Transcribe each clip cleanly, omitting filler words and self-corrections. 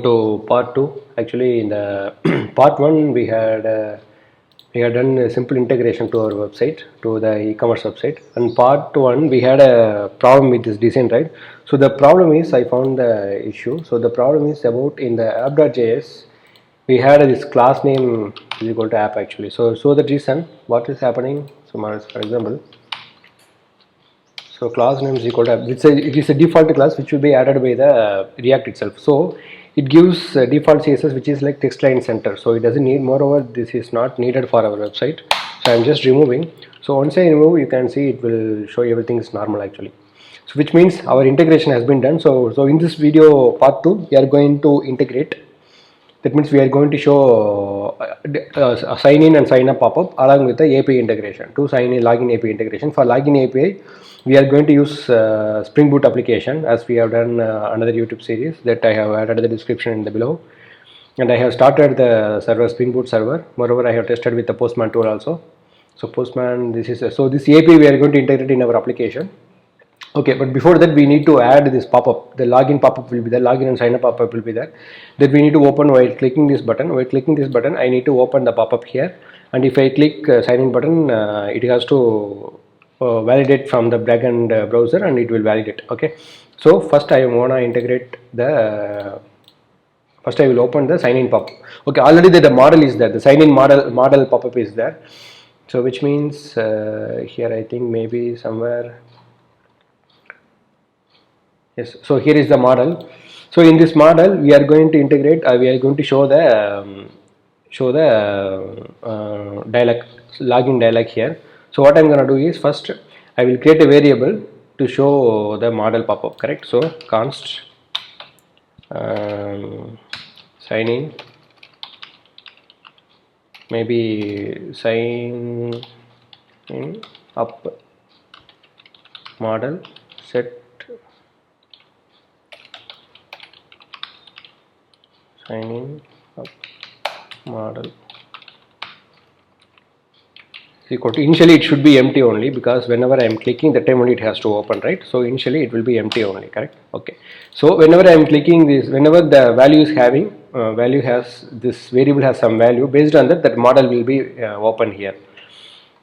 To part 2. Actually, in the part 1 we had done a simple integration to our website, to the e-commerce website, and part 1 we had a problem with this design, right? So the problem is, I found the issue. So the problem is about in the app.js we had this class name is equal to app actually. So the reason what is happening, so for example, so class name is equal to it is a default class which will be added by the React itself. So it gives default CSS which is like text line center. So it doesn't need, moreover this is not needed for our website. So I'm just removing. So once I remove, you can see it will show everything is normal actually. So which means our integration has been done. So in this video part 2 we are going to integrate. That means we are going to show a sign in and sign up pop-up along with the API integration, to sign in login API integration. For login API, we are going to use Spring Boot application, as we have done another YouTube series that I have added the description in the below. And I have started the server, Spring Boot server. Moreover, I have tested with the Postman tool also. So Postman, this is so this API we are going to integrate in our application. Okay, but before that we need to add this pop-up. The login pop-up will be there, login and sign up pop-up will be there. That we need to open while clicking this button. While clicking this button, I need to open the pop-up here. And if I click sign in button, it has to validate from the backend browser, and it will validate. Okay, so first I want to integrate the. First I will open the sign in pop-up. Okay, already the model is there. The sign in model pop-up is there. So which means here I think maybe somewhere. Yes, so here is the model. So in this model we are going to integrate, we are going to show the dialog, login dialog here. So what I'm going to do is, first I will create a variable to show the model pop-up, correct? So const sign in, maybe sign in up model set sign in up model equal to, initially it should be empty only, because whenever I am clicking, the time only it has to open, right? So initially it will be empty only, correct? Okay, so whenever I am clicking this, whenever the value is having value has, this variable has some value, based on that model will be open here.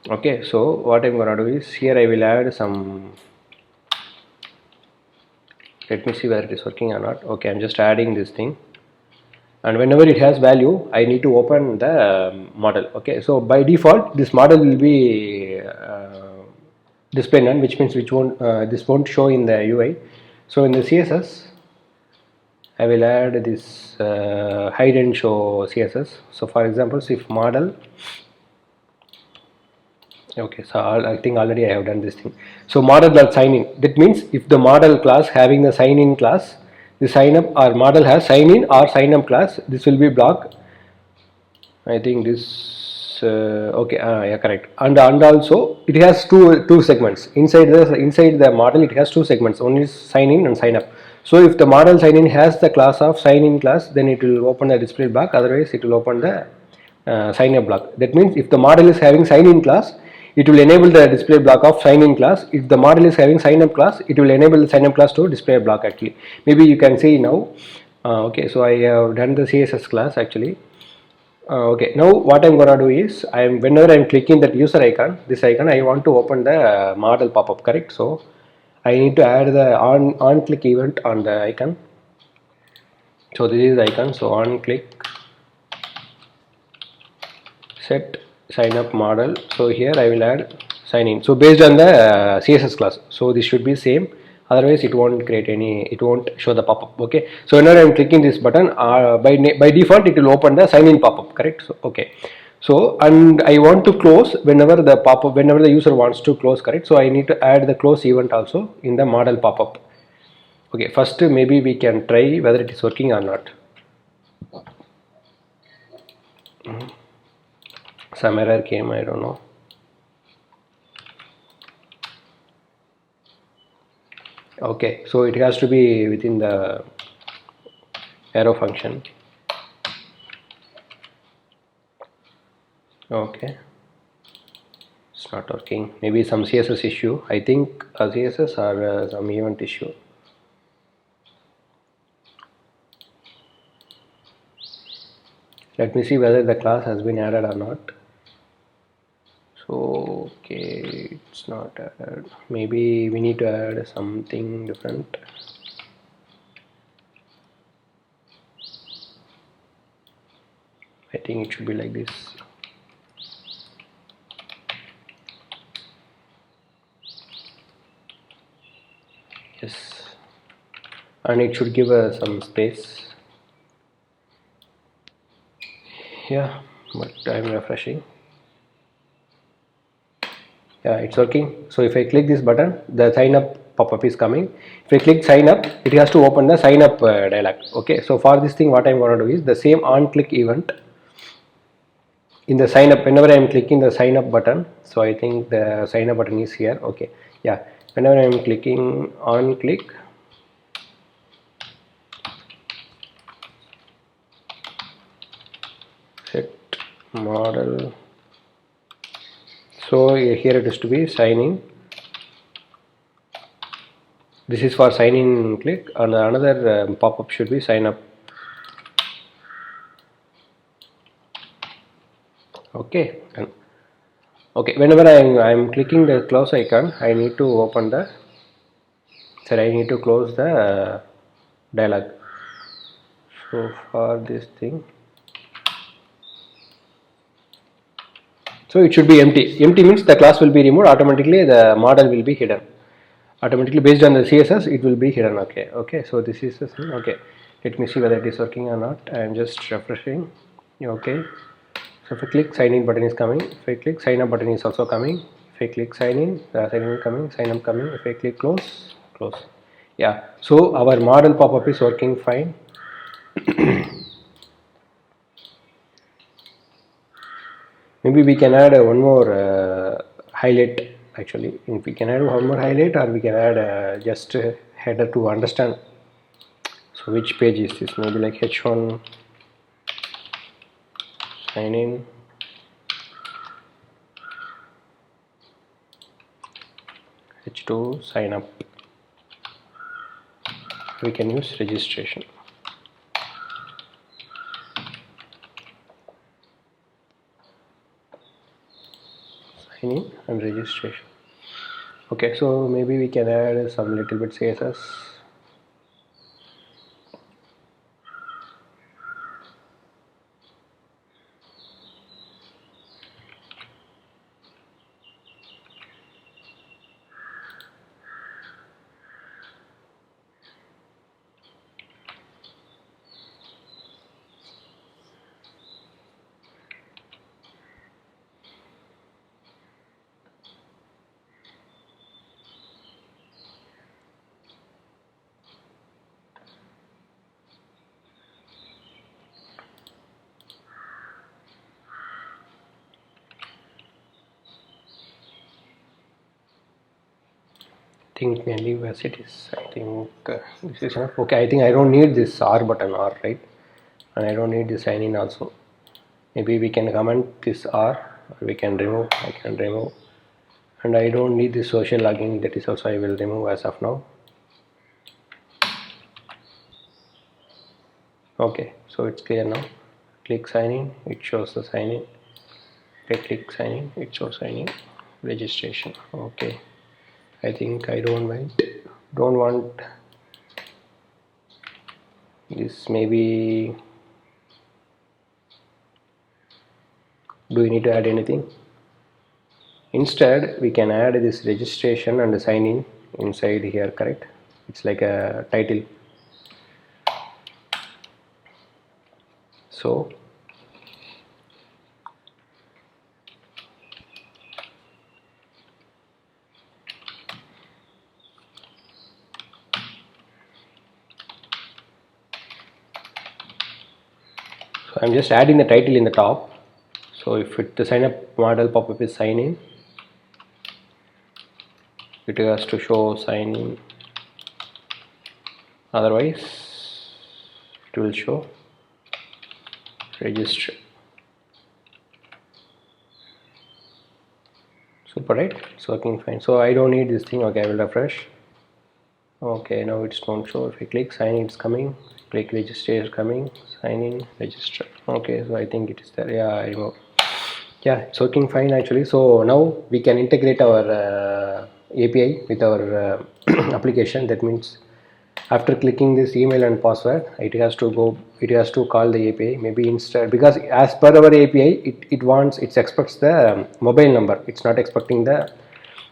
Okay, so what I'm gonna do is, here I will add some, let me see whether it is working or not. Okay, I'm just adding this thing, and whenever it has value I need to open the model. Okay, so by default this model will be display none, which means this won't show in the UI. So in the CSS I will add this hide and show CSS. So for example, if model, okay, so I think already I have done this thing. So model dot sign in, that means if the model class having the sign in class, the sign up or model has sign in or sign up class, this will be blocked. I think this okay, yeah, correct. And also it has two segments inside the model. It has two segments. One is sign in and sign up. So if the model sign in has the class of sign in class, then it will open the display block. Otherwise, it will open the sign up block. That means if the model is having sign in class, it will enable the display block of sign in class. If the model is having sign up class, it will enable the sign up class to display block actually. Maybe you can see now. Okay, so I have done the CSS class actually. Okay, now what I'm gonna do is, whenever I'm clicking that user icon, this icon, I want to open the model pop-up, correct? So I need to add the on click event on the icon. So this is the icon. So on click set sign up model. So here I will add sign in. So based on the CSS class, so this should be same. Otherwise it won't create any, it won't show the pop-up. Okay, so whenever I'm clicking this button, by default it will open the sign in pop-up, correct? So okay, so and I want to close whenever the pop-up, whenever the user wants to close, correct? So I need to add the close event also in the model pop-up. Okay, first maybe we can try whether it is working or not. Some error came, I don't know. Okay, so it has to be within the arrow function. Okay, it's not working. Maybe some CSS issue. I think a CSS or some event issue. Let me see whether the class has been added or not. So okay, it's not added. Maybe we need to add something different. I think it should be like this. Yes, and it should give some space. Yeah, but I'm refreshing. Yeah, it's working. So if I click this button, the sign up pop-up is coming. If I click sign up, it has to open the sign up dialog. Okay, so for this thing, what I'm going to do is the same on click event in the sign up. Whenever I'm clicking the sign up button, so I think the sign up button is here. Okay, yeah, whenever I'm clicking on click, set model. So here it is to be sign in. This is for sign in click, and another pop-up should be sign up. Okay, and okay, whenever I'm clicking the close icon, I need to open the, sorry, I need to close the dialog. So for this thing, so it should be empty. Empty means the class will be removed automatically, the model will be hidden automatically based on the CSS, it will be hidden. Okay, okay, so this is the thing. Okay, let me see whether it is working or not. I am just refreshing. Okay, so if I click sign in button is coming, if I click sign up button is also coming, if I click sign in, sign in coming, sign up coming, if I click close, close. Yeah, so our model pop-up is working fine. Maybe we can add one more highlight. Actually, if we can add one more highlight, or we can add just header to understand. So which page is this? Maybe like H1 sign in, H2 sign up. We can use registration. Sign in and registration. Okay, so maybe we can add some little bit CSS. Think may leave as it is. I think this is enough. Okay, I think I don't need this R button, R, right? And I don't need the sign in also. Maybe we can comment this R, or we can remove. I can remove, and I don't need the social logging. That is also I will remove as of now. Okay, so it's clear now. Click sign in, it shows the sign in. I click sign in, it shows sign in. Registration. Okay, I think I don't want this. Maybe, do we need to add anything? Instead we can add this registration and sign in inside here, correct? It's like a title. So I'm just adding the title in the top. So if the sign up model pop-up is sign in, it has to show sign in, otherwise it will show register. Super, right? It's working fine. So I don't need this thing. Okay, I will refresh. Okay, now it's don't show. If I click sign in, it's coming. Click register, is coming. Sign in, register. Okay, so I think it is there. Yeah, I remove. Yeah, it's working fine actually. So now we can integrate our API with our application. That means after clicking this email and password, it has to call the API. Maybe instead, because as per our API, it expects the mobile number. It's not expecting the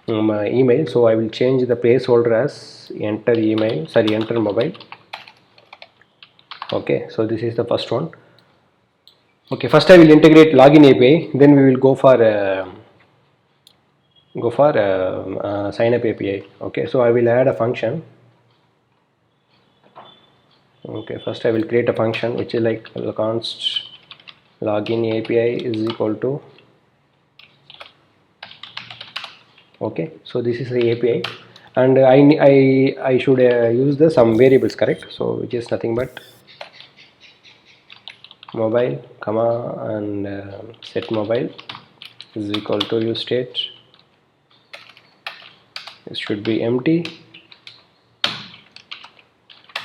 email. So I will change the placeholder as enter email, sorry, enter mobile. Okay, so this is the first one. Okay, first I will integrate login API, then we will go for sign up API. Okay, so I will add a function. Okay, first I will create a function which is like const login API is equal to. Okay, so this is the API, and I should use the some variables, correct? So which is nothing but mobile comma and set mobile is equal to use state. It should be empty,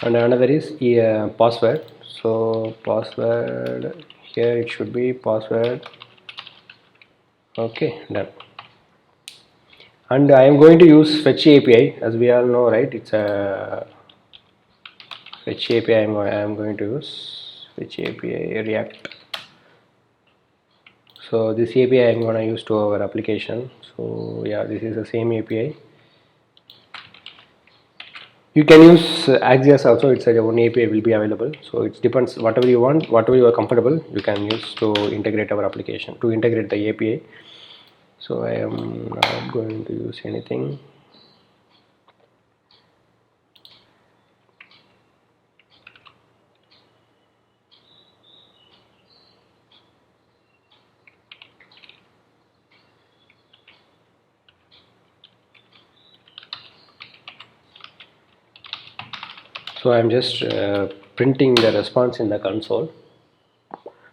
and another is password. So password here it should be password. Okay, done. And I am going to use fetch API, as we all know, right? It's a fetch API. I am going to use fetch API React. So this API I am going to use to our application. So yeah, this is the same API. You can use Axios also. It's a one API will be available. So it depends whatever you want, whatever you are comfortable, you can use to integrate our application, to integrate the API. So I am not going to use anything. So I am just printing the response in the console.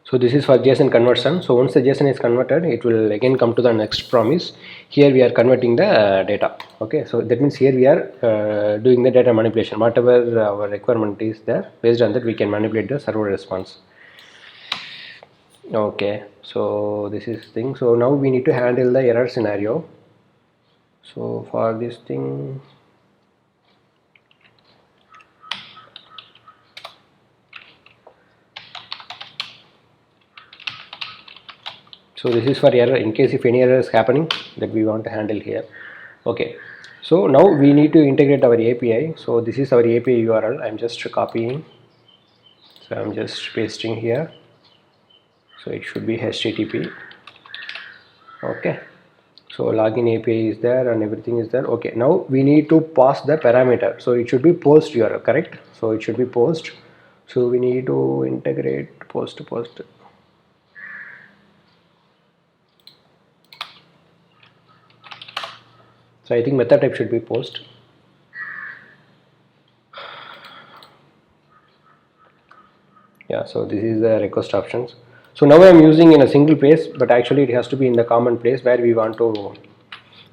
So this is for JSON conversion. So once the JSON is converted, it will again come to the next promise. Here we are converting the data. Okay, so that means here we are doing the data manipulation. Whatever our requirement is there, based on that we can manipulate the server response. Okay, so this is thing. So now we need to handle the error scenario. So for this thing, so this is for error, in case if any error is happening, that we want to handle here. Okay, so now we need to integrate our API. So this is our API URL. I'm just copying, so I'm just pasting here. So it should be HTTP. Okay, so login API is there and everything is there. Okay, now we need to pass the parameter. So it should be post URL, correct? So it should be post. So we need to integrate post. So I think method type should be post. Yeah, so this is the request options. So now I am using in a single place, but actually it has to be in the common place where we want to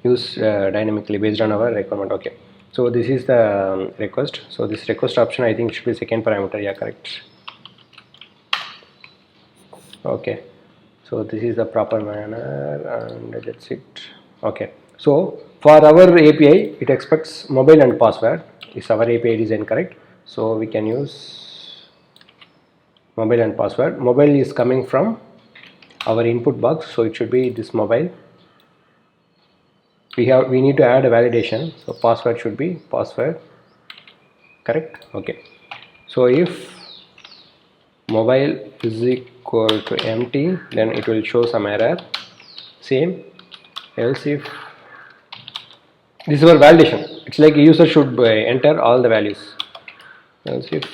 use dynamically based on our requirement. Okay, so this is the request. So this request option I think should be second parameter. Yeah, correct. Okay, so this is the proper manner and that's it. Okay, so for our API it expects mobile and password. Is our API design correct? So we can use mobile and password. Mobile is coming from our input box, so it should be this mobile. We need to add a validation, so password should be password, correct? Okay, so if mobile is equal to empty, then it will show some error. Same, else if this is our validation, it's like user should enter all the values. Else if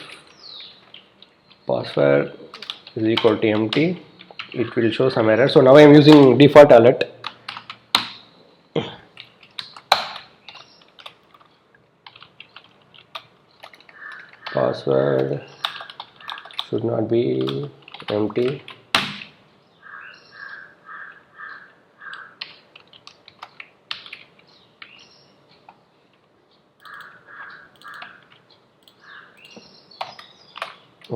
password is equal to empty, it will show some error. So now I am using default alert. Password should not be empty.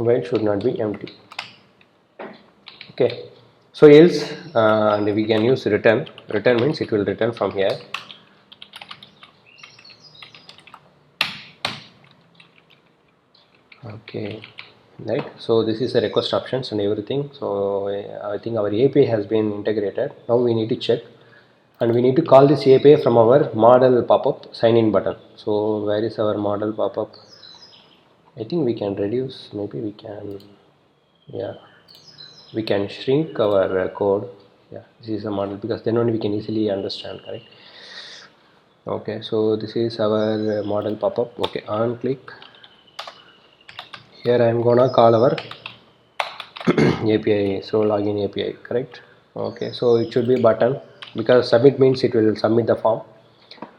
mobile should not be empty. Okay, so else and we can use return. Return means it will return from here. Okay, right, so this is the request options and everything. So I think our API has been integrated. Now we need to check, and we need to call this API from our model pop-up sign in button. So where is our model pop-up? I think we can reduce, maybe we can, yeah, we can shrink our code. Yeah, this is a model, because then only we can easily understand, correct? Okay, so this is our model pop-up. Okay, on click here, I am gonna call our API, so login API, correct? Okay, so it should be button, because submit means it will submit the form.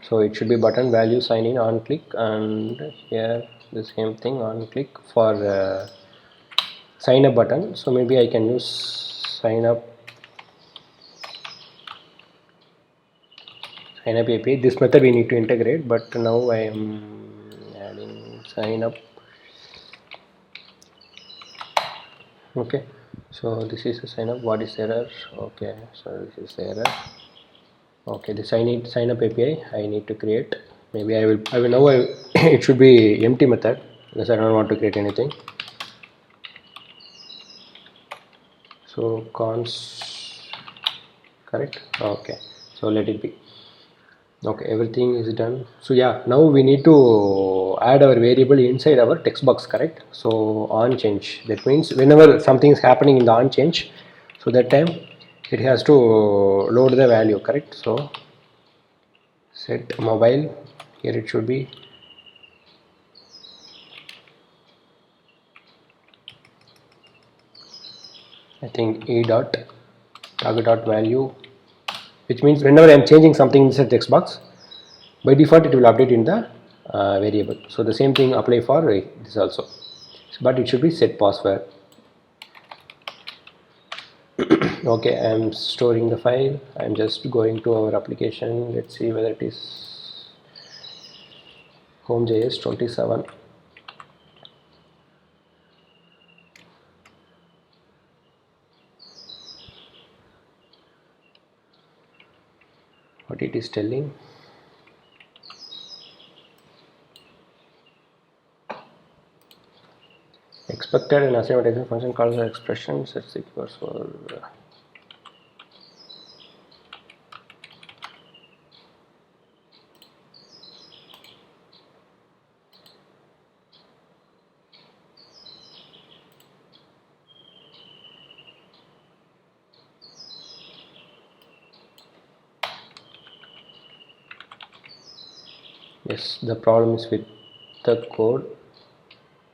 So it should be button value sign in on click, and here the same thing on click for sign up button. So maybe I can use sign up API. This method we need to integrate, but now I am adding sign up. Okay, so this is a sign up. What is error? Okay, so this is the error. Okay, this sign up API I need to create. Maybe I will now it should be empty method, because I don't want to create anything. So cons, correct? Okay, so let it be. Okay, everything is done. So yeah, now we need to add our variable inside our text box, correct? So on change, that means whenever something is happening in the on change, so that time it has to load the value, correct? So set mobile, here it should be I think e dot target dot value, which means whenever I am changing something inside text box, by default it will update in the variable. So the same thing apply for this also, but it should be set password. Okay, I am storing the file. I am just going to our application. Let's see whether it is home.js 27. What it is telling? Expected and assignment function calls the expression sets equals for yes, the problem is with the code.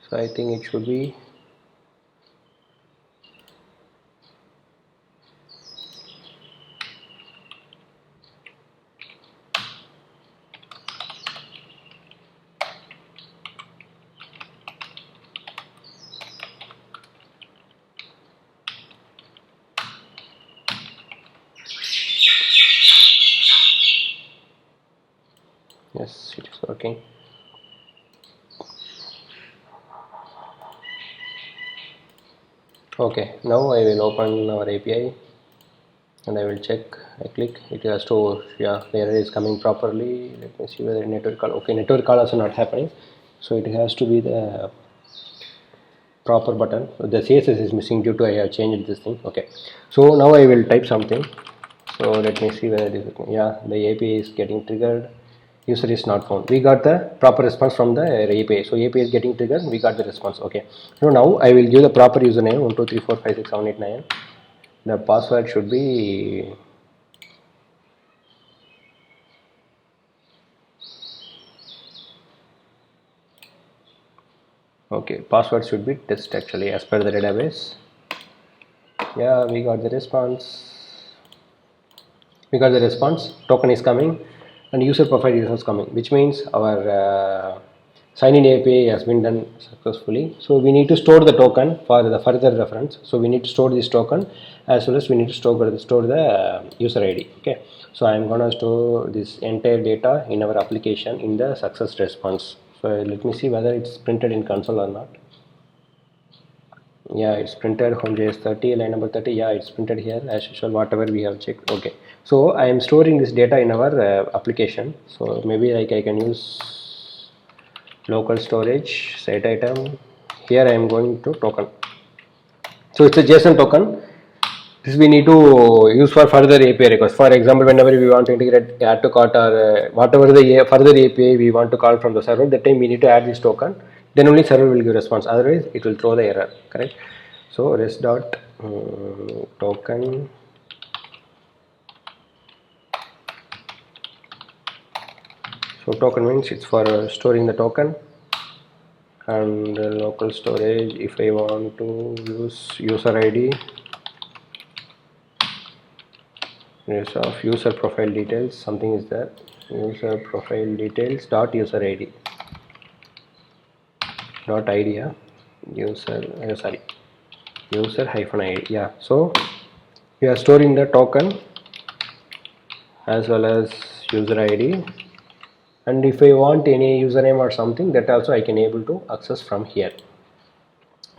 So I think it should be yes, it is working. Okay, now I will open our API and I will check. I click, it has to, yeah, the error is coming properly. Let me see whether network call. Okay, network call also not happening, so it has to be the proper button. The CSS is missing due to I have changed this thing. Okay, so now I will type something. So let me see whether it is, yeah, the API is getting triggered. User is not found. We got the proper response from the API. So API is getting triggered. We got the response. Okay. So now I will give the proper username 1 2 3 4 5 6 7 8 9. The password should be okay. Password should be test actually as per the database. Yeah, we got the response. Token is coming and user profile is coming, which means our sign in API has been done successfully. So we need to store the token for the further reference. So we need to store this token, as well as we need to store the user ID. Okay, so I am gonna store this entire data in our application in the success response. So let me see whether it's printed in console or not. Yeah, it's printed HomeJS 30 line number 30. Yeah, it's printed here as usual, whatever we have checked. Okay, so I am storing this data in our application. So maybe like I can use local storage set item. Here I am going to token. So it's a JSON token. This we need to use for further API requests. For example, whenever we want to integrate add to cart or whatever the further API we want to call from the server, that time we need to add this token. Then only server will give response. Otherwise, it will throw the error. Correct. So rest dot token. So token means it's for storing the token, and local storage. If I want to use user ID. Yes, of user profile details, something is there. User profile details dot user ID dot ID. Yeah. User sorry, user hyphen ID. Yeah. So we are storing the token as well as user ID, and if I want any username or something, that also I can able to access from here.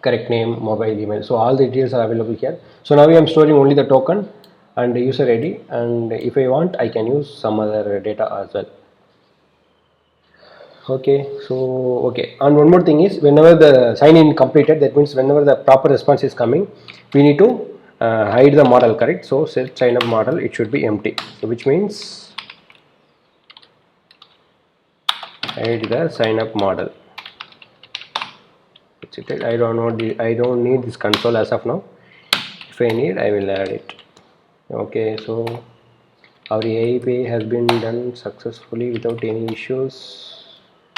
Correct name, mobile, email. So all the details are available here. So now I am storing only the token and the user ID, and if I want, I can use some other data as well. Okay, so okay, and one more thing is, whenever the sign in completed, that means whenever the proper response is coming, we need to hide the model. Correct. So set sign up model, it should be empty, so which means hide the sign up model. That's it. I don't need this console as of now. If I need, I will add it. Okay, so our API has been done successfully without any issues.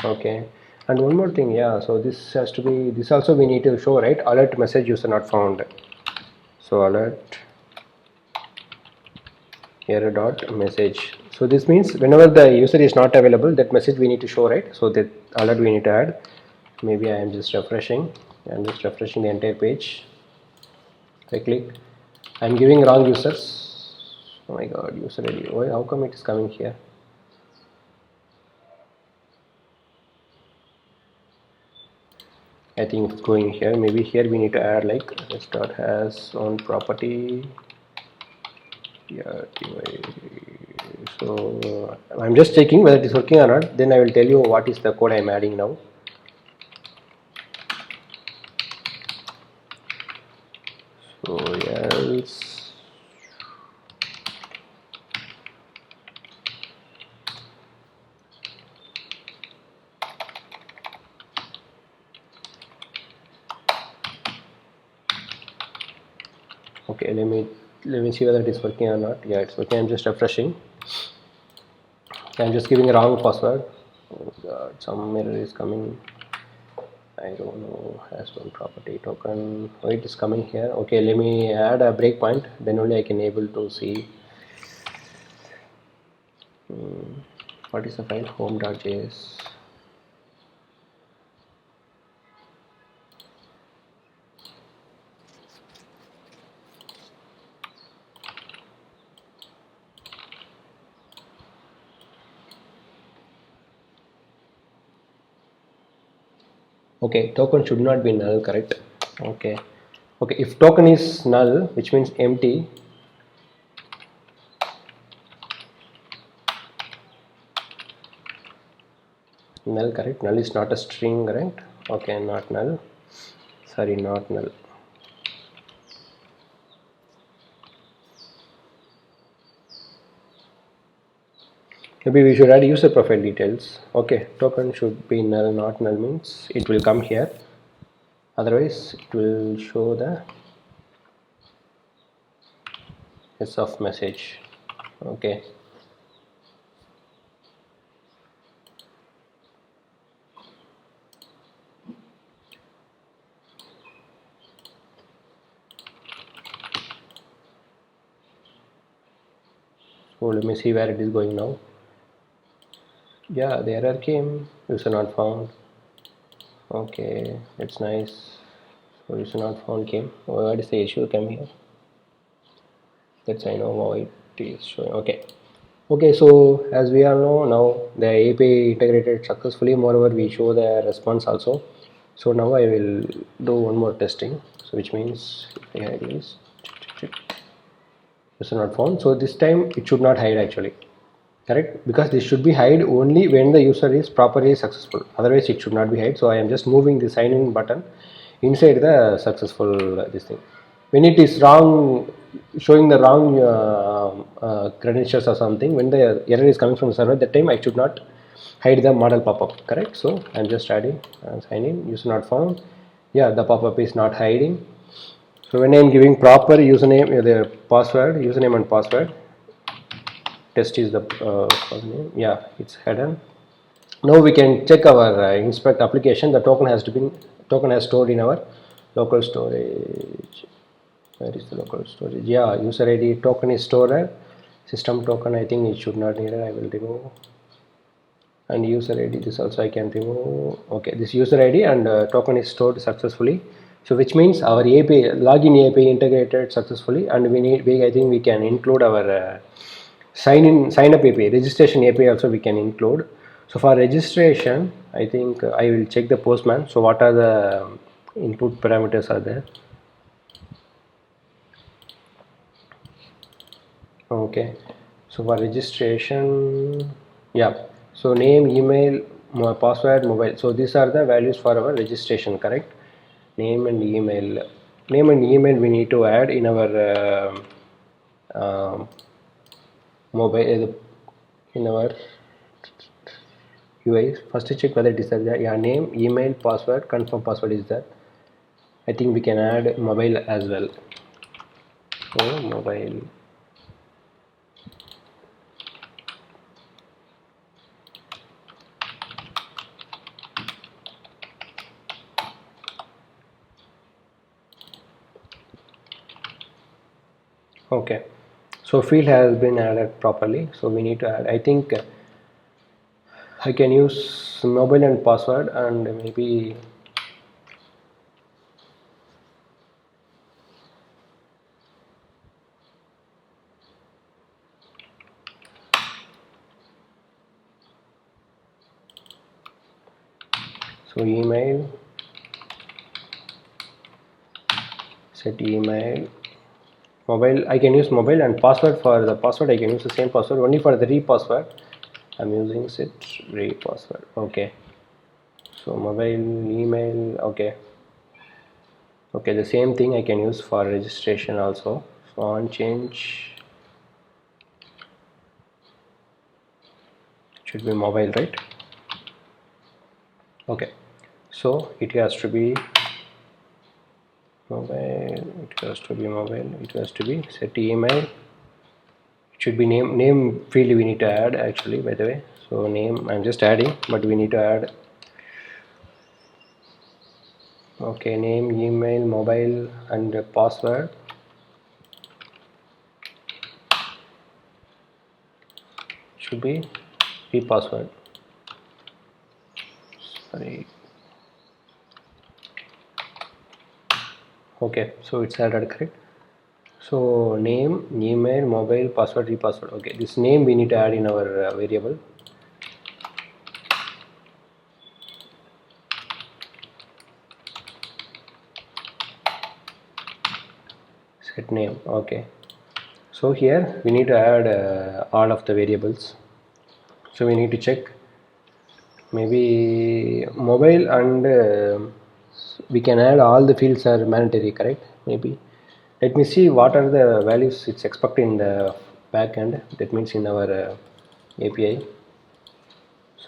Okay, and one more thing, yeah, so this has to be, this also we need to show, right? Alert message user not found. So alert error dot message. So this means whenever the user is not available, that message we need to show, right? So that alert we need to add. Maybe I am just refreshing. I'm just refreshing the entire page. I click. I'm giving wrong users. Oh my god, user ID. Why? How come it is coming here? I think it's going here. Maybe here we need to add like this dot has on property. Yeah, so I'm just checking whether it is working or not. Then I will tell you what is the code I'm adding now. So else. Okay, let me see whether it is working or not. Yeah, it's working. I'm just refreshing. I'm just giving a wrong password. Oh god, some error is coming. I don't know. Has one property token. Oh, it is coming here. Okay, let me add a breakpoint. Then only I can able to see. What is the file? Home.js. Okay, token should not be null, correct? Okay, okay, if token is null, which means empty, null, correct? Null is not a string, right? Okay, not null, sorry, not null. Maybe we should add user profile details. Okay, token should be null, not null means it will come here, otherwise it will show the s of message. Okay, so let me see where it is going now. Yeah, the error came, user not found. Okay, that's nice. So user not found came. What is the issue came here? That's I know why it is showing. Okay, okay, so as we all know now, the API integrated successfully. Moreover, we show the response also. So now I will do one more testing, so which means if I hide is user not found, so this time it should not hide actually, correct, because this should be hide only when the user is properly successful, otherwise it should not be hide. So I am just moving the sign in button inside the successful this thing. When it is wrong, showing the wrong credentials or something, when the error is coming from the server, that time I should not hide the model pop-up, correct. So I'm just adding sign in user not found. Yeah, the pop-up is not hiding. So when I'm giving proper username, the password, username and password, test is the name. Yeah, it's hidden. Now we can check our inspect application. The token has stored in our local storage. Where is the local storage? Yeah, user ID token is stored. System token, I think it should not need it. I will remove. And user ID, this also I can remove. Okay, this user ID and token is stored successfully. So which means our API login API integrated successfully, and I think we can include our sign up API, registration API also we can include. So for registration, I think I will check the Postman. So what are the input parameters are there? Okay, so for registration, yeah, so name, email, password, mobile, so these are the values for our registration, correct. Name and email we need to add in our mobile, in our UI. First check whether it is there. Yeah, name, email, password, confirm password is there. I think we can add mobile as well. So mobile. Okay, so field has been added properly, so we need to add, I think I can use mobile and password, and maybe so email, set email, mobile, I can use mobile, and password, for the password I can use the same password. Only for the re-password I'm using set re-password. Okay, so mobile, email, okay, the same thing I can use for registration also. So on change should be mobile, right? Okay, so it has to be mobile, it has to be set email. It should be name field we need to add actually, by the way. So name I'm just adding, but we need to add. Okay, name, email, mobile, and password should be re-password. Sorry. Okay, so it's added, correct. So name, email, mobile, password, re-password. Okay, this name we need to add in our variable. Set name. Okay, so here we need to add all of the variables. So we need to check, maybe mobile, and we can add all the fields are mandatory, correct. Maybe let me see what are the values it's expecting in the backend, that means in our API.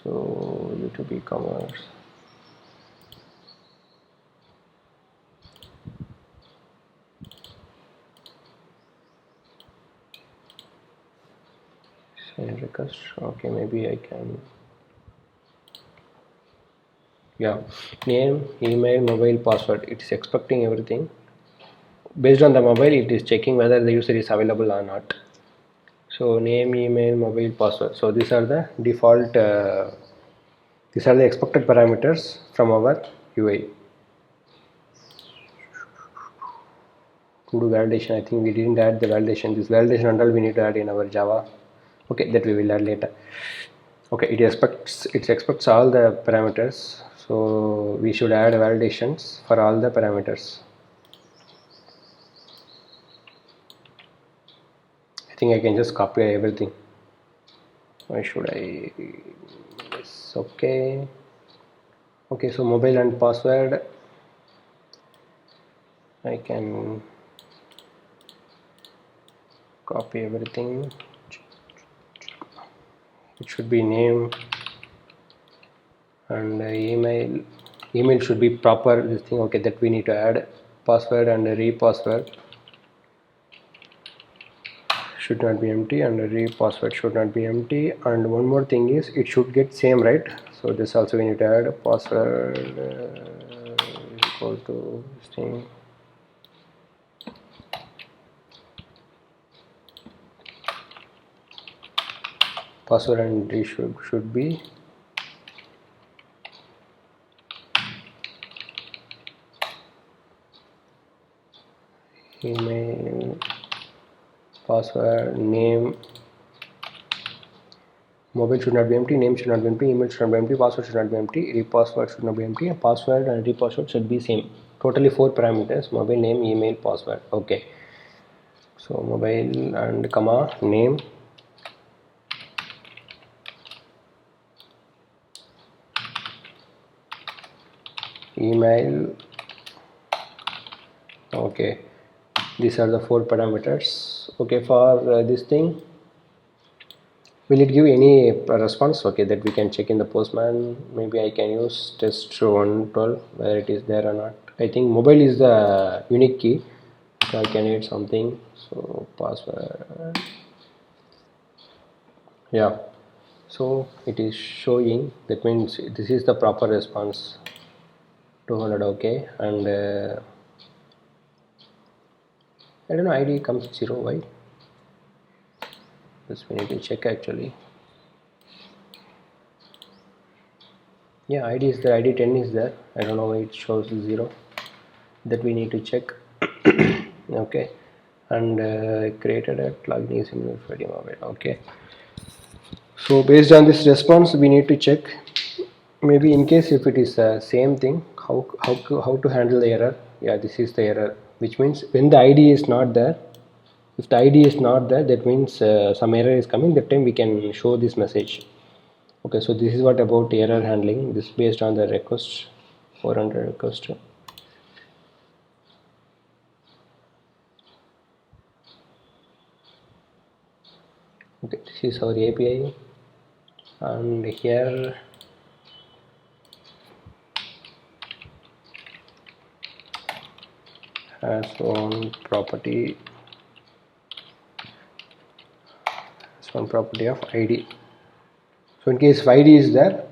So YouTube e-commerce, send request. Okay, maybe I can, yeah, name, email, mobile, password, it is expecting everything. Based on the mobile, it is checking whether the user is available or not. So name, email, mobile, password, so these are the default these are the expected parameters from our UI. To do validation, I think we didn't add the validation. This validation and all we need to add in our Java. Okay, that we will add later. Okay, it expects all the parameters. So we should add validations for all the parameters. I think I can just copy everything. Why should I? Yes, okay. Okay, so mobile and password. I can copy everything. It should be name and email should be proper this thing. Okay, that we need to add password and re-password should not be empty and re-password should not be empty. And one more thing is it should get same, right? So this also we need to add password is equal to this thing. Password and re should be email, password, name, mobile should not be empty, name should not be empty, email should not be empty, password should not be empty, re-password should not be empty, and password and re-password should be same. Totally 4 parameters: mobile, name, email, password. Okay, so mobile and comma name, email. Okay, these are the 4 parameters. Okay, for this thing, will it give any response? Okay, that we can check in the Postman. Maybe I can use test 112 whether it is there or not. I think mobile is the unique key, so I can add something. So password, yeah. So it is showing, that means this is the proper response. 200. Okay, and I don't know, ID comes 0. Why? This we need to check actually. Yeah, ID is there, ID 10 is there. I don't know why it shows 0. That we need to check. Okay, and created a login is similar for mobile. Okay, so based on this response we need to check, maybe in case if it is the same thing, how to handle the error. Yeah, this is the error, which means when the ID is not there, if the ID is not there, that means some error is coming. That time we can show this message. Okay, so this is what about error handling. This based on the request, 400 request. Okay, this is our API, and here has one property, of ID. So in case ID is there,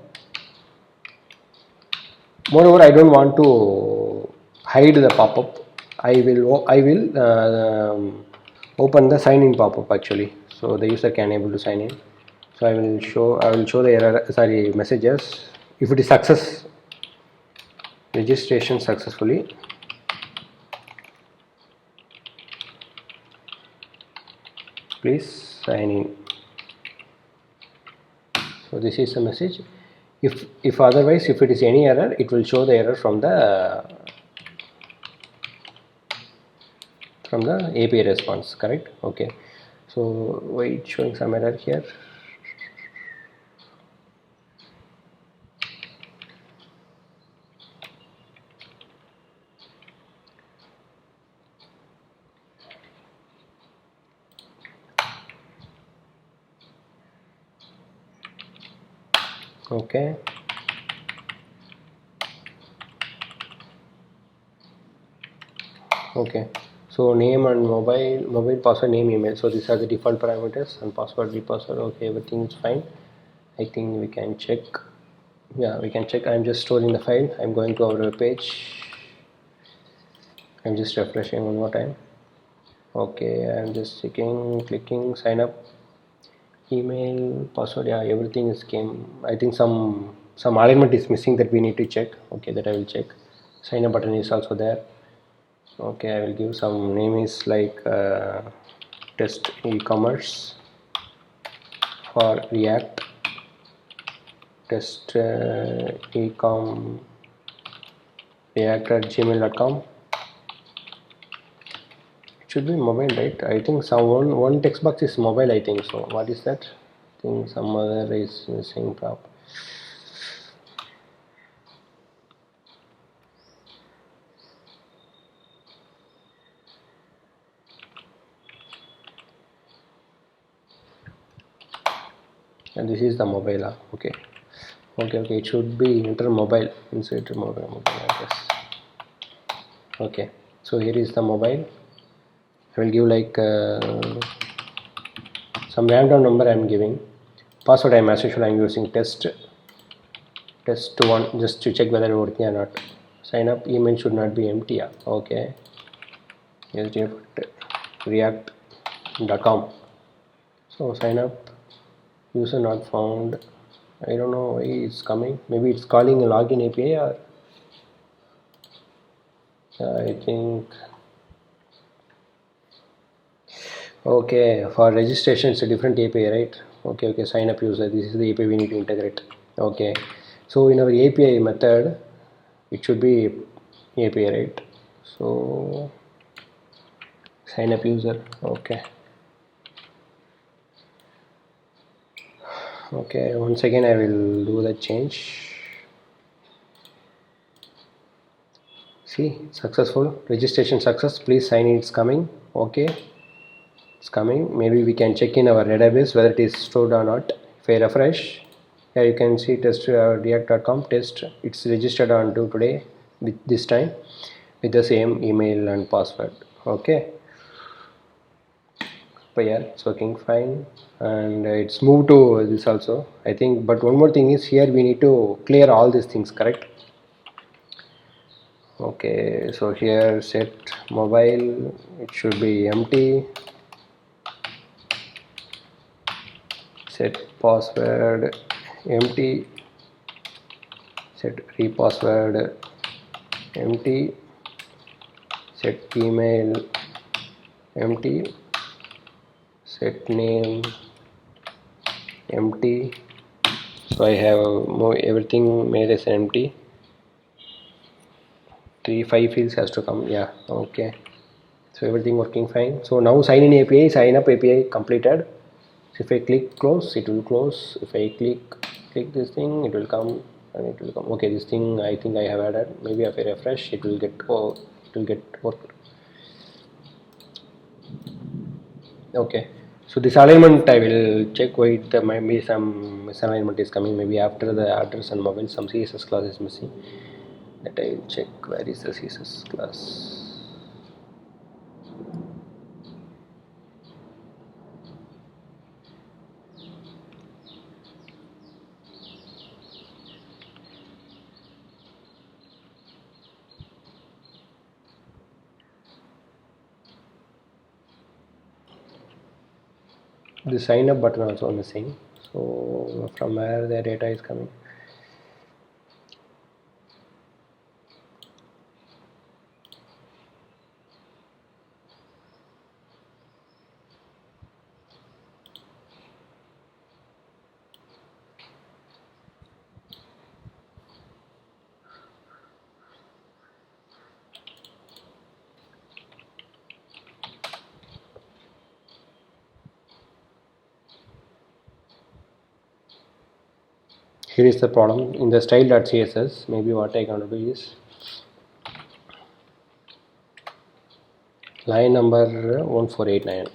moreover I don't want to hide the pop-up. I will open the sign in pop-up actually, so the user can able to sign in. So I will show the error, sorry, messages. If it is success, registration successfully, please sign in. So this is the message. If otherwise, if it is any error, it will show the error from the API response, correct? Okay, so why it's showing some error here? Okay, okay, so name and mobile password, name, email. So these are the default parameters, and password, password. Okay, everything is fine. I think we can check. Yeah, we can check. I'm just storing the file. I'm going to our page. I'm just refreshing one more time. Okay, I'm just checking, clicking sign up, email, password. Yeah, everything is came. I think some alignment is missing that we need to check. Okay, that I will check. Sign up button is also there. Okay, I will give some name is like test e-commerce for React, test ecom react@gmail.com. It should be mobile, right? I think one text box is mobile, I think so. What is that? I think some other is missing prop. And this is the mobile. Okay. Okay, it should be enter mobile inside the mobile, I guess. Okay, so here is the mobile. I will give like some random number I am giving. Password I am as usual I am using test1 just to check whether working or not. Sign up email should not be empty. Okay, react.com. So sign up, user not found. I don't know why it's coming. Maybe it's calling a login API or I think. Okay, for registration it's a different API, right? Okay, sign up user, this is the API we need to integrate. Okay, so in our API method it should be API, right? So sign up user. Okay, once again I will do the change. See, successful, registration success, please sign in, it's coming. Okay, it's coming. Maybe we can check in our database whether it is stored or not. If I refresh, here you can see test react.com test, it's registered on to today with this time with the same email and password. Okay, but yeah, it's working fine and it's moved to this also, I think. But one more thing is here we need to clear all these things, correct? Okay, so here set mobile, it should be empty. Set password empty, set repassword empty, set email empty, set name empty. So I have everything made as empty. 5 fields has to come. Yeah, okay, so everything working fine. So now sign in API, sign up API completed. So if I click close, it will close. If I click this thing, it will come and it will come. Okay, this thing I think I have added. Maybe if I refresh, it will get worked. Okay, so this alignment I will check why there might be some misalignment is coming. Maybe after the address and mobile some CSS class is missing. That I will check where is the CSS class. The sign up button also missing. So from where the data is coming? Here is the problem in the style.css. Maybe what I can do is line number 1489.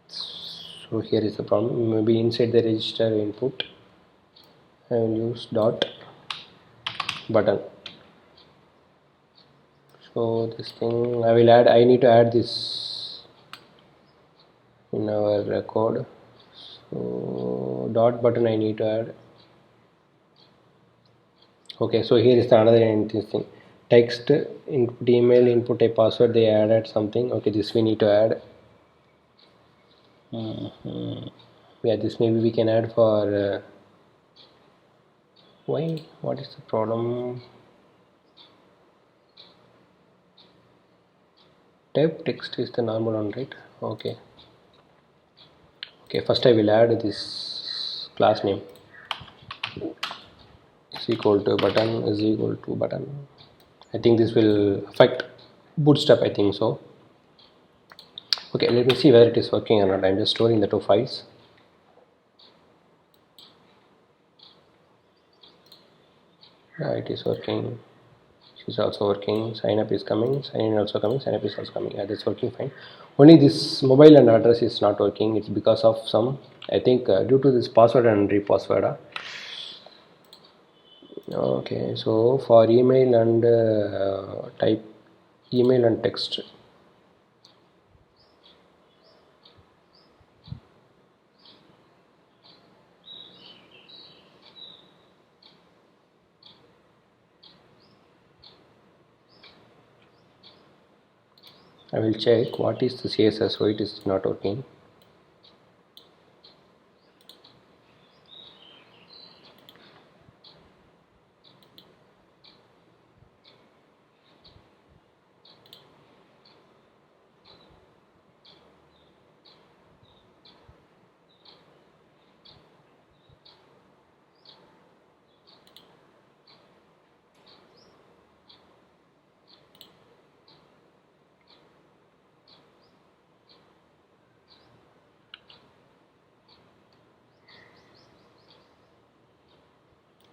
So here is the problem. Maybe inside the register input I will use dot button. So this thing I need to add this in our code. So dot button I need to add. Okay, so here is the another thing. Text input, email input, a password, they added something. Okay, this we need to add. Yeah, this maybe we can add for why, what is the problem? type text is the normal one, right? Okay. Okay, first I will add this class name is equal to button is equal to button. I think this will affect Bootstrap, I think so. Okay, let me see whether it is working or not. I'm just storing the two files. Yeah, it is working. She's also working. Sign up is coming. Sign in also coming. Sign up is also coming. Yeah, that's working fine. Only this mobile and address is not working. It's because of some, I think, due to this password and repassword. Okay, so for email and type email and text. I will check what is the CSS, why it is not working.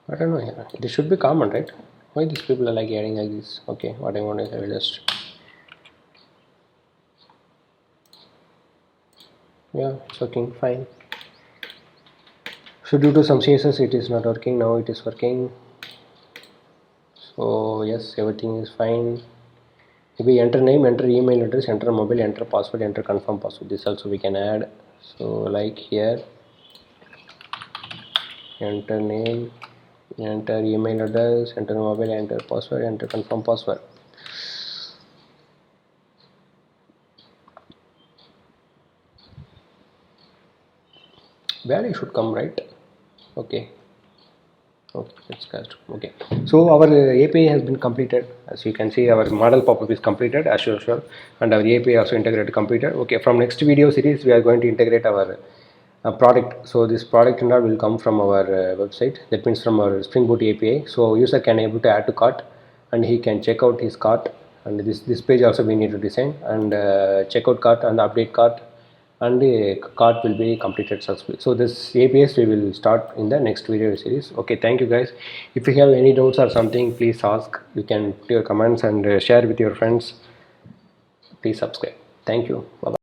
I don't know. Yeah. This should be common, right? Why these people are like adding like this? Okay, what I want is I will just, yeah, it's working fine. So due to some CSS it is not working. Now it is working. So yes, everything is fine. Maybe enter name, enter email address, enter mobile, enter password, enter confirm password. This also we can add. So like here, enter name, enter email address, enter mobile, enter password, enter confirm password. Value should come, right? Okay. Okay, it's cast. Okay, so our API has been completed. As you can see, our model pop-up is completed as usual, and our API also integrated completed. Okay, from next video series we are going to integrate our product. So this product and all will come from our website. That means from our Spring Boot API. So user can able to add to cart, and he can check out his cart. And this page also we need to design and check out cart and update cart, and the cart will be completed successfully. So this APIs we will start in the next video series. Okay, thank you guys. If you have any doubts or something, please ask. You can put your comments and share with your friends. Please subscribe. Thank you. Bye bye.